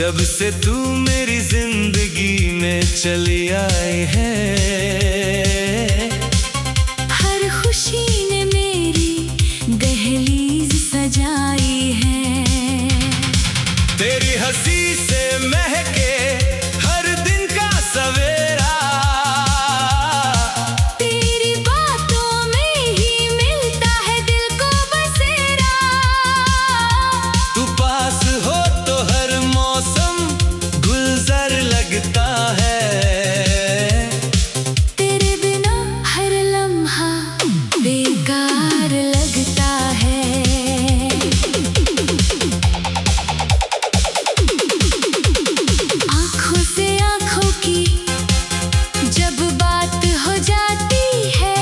जब से तू मेरी जिंदगी में चली आई है, हर खुशी ने मेरी दहलीज सजाई है। तेरी हंसी से महके हर दिन का सवेरा, तेरी बातों में ही मिलता है दिल को बसेरा। तू पास हो तो हर मौसम गुलजार लगता है, तेरे बिना हर लम्हा बेकार लगता है। आँखों से आँखों की जब बात हो जाती है,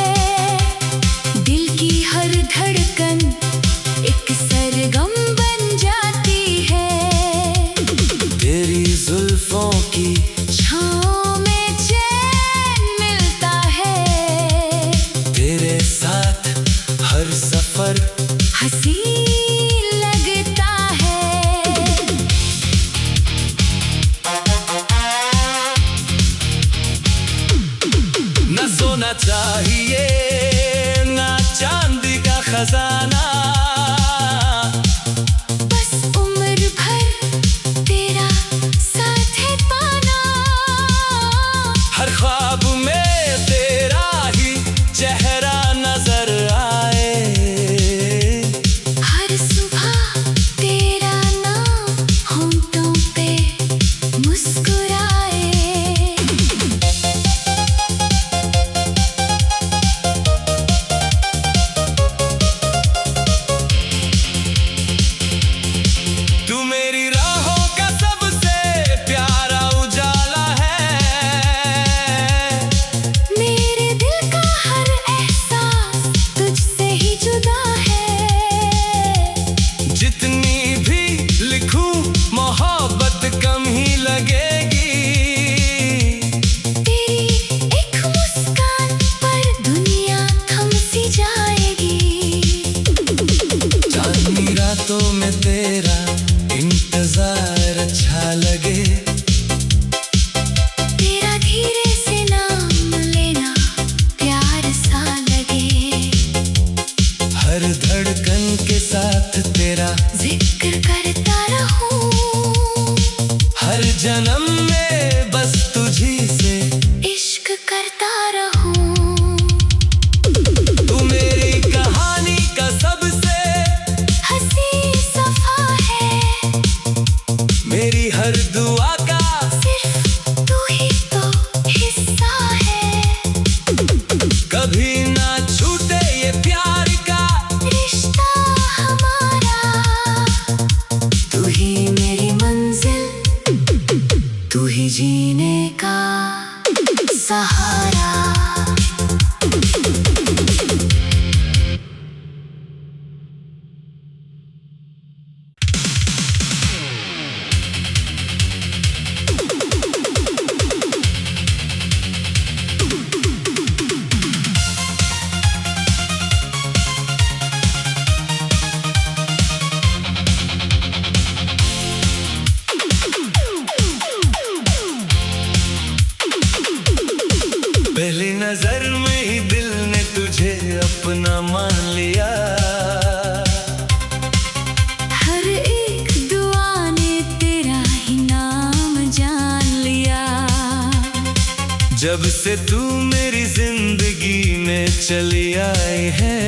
दिल की हर धड़कन एक सरगम बन जाती है। तेरी जुल्फों की छाँव में चैन मिलता है, तेरे साथ हर सफर हंसी लगता है। न सोना चाहिए न चांदी का खजाना, बस उम्र भर तेरा साथ है पाना। हर ख्वाब में तेरा ही चेहरा नजर आए, हर सुबह तेरा नाम होंठों पे मुस्कुराए। तू मेरी राहों का सबसे प्यारा उजाला है, मेरे दिल का हर एहसास तुझसे ही जुदा है। जितनी भी लिखूं मोहब्बत कम ही लगेगी, तेरी एक मुस्कान पर दुनिया थम सी जाएगी। चांदनी रातों में तेरा इंतजार अच्छा लगे, तेरा धीरे से नाम लेना प्यार सा लगे। हर धड़कन के साथ तेरा जिक्र करता रहूं, हर जन्म में बस तुझी से इश्क करता रहूं। तू मेरी कहानी का सबसे हंसी सफा है, मेरी हर दुआ का सिर्फ तू ही तो हिस्सा है। कभी ना छूटे ये प्यार का रिश्ता हमारा, तू ही मेरी मंजिल, तू ही जीने का सहारा। पहली नजर में ही दिल ने तुझे अपना मान लिया, हर एक दुआ ने तेरा ही नाम जान लिया। जब से तू मेरी जिंदगी में चली आई है,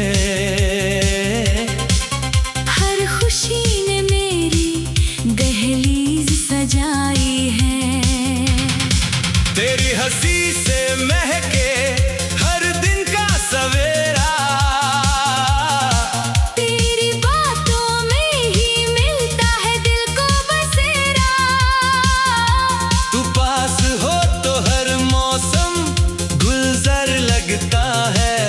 हर खुशी ने मेरी दहलीज सजाई है। तेरी हंसी से महके हर दिन का सवेरा, तेरी बातों में ही मिलता है दिल को बसेरा। तू पास हो तो हर मौसम गुलजार लगता है,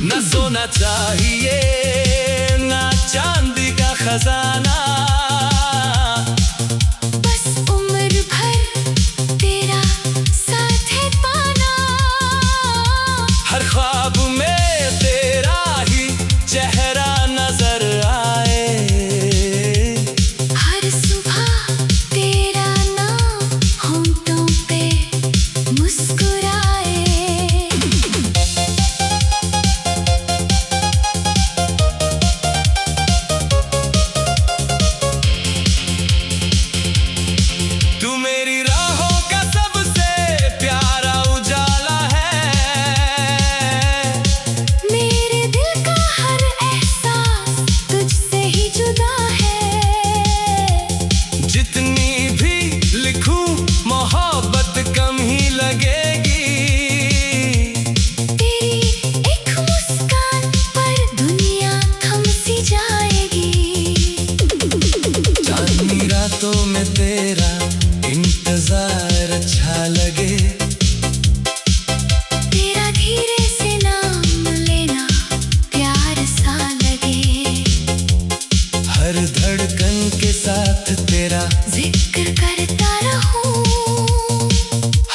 न सोना चाहिए ना चांदी का खजाना, बस उम्र भर तेरा साथ है पाना। हर ख्वाब में तेरा ही चेहरा नजर आए, हर सुबह तेरा नाम होंठों पे मुस्कुराए। तू मेरी राहों का सबसे प्यारा उजाला है, मेरे दिल का हर एहसास तुझसे ही जुदा है। जितनी भी लिखूं मोहब्बत कम ही लगेगी, तेरी एक मुस्कान पर दुनिया थम सी जाएगी। चांदनी रातों में तेरा इंतजार अच्छा लगे, तेरा धीरे से नाम लेना प्यार सा लगे। हर धड़कन के साथ तेरा जिक्र करता रहूं,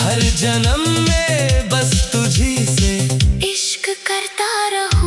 हर जन्म में बस तुझी से इश्क करता रहूं।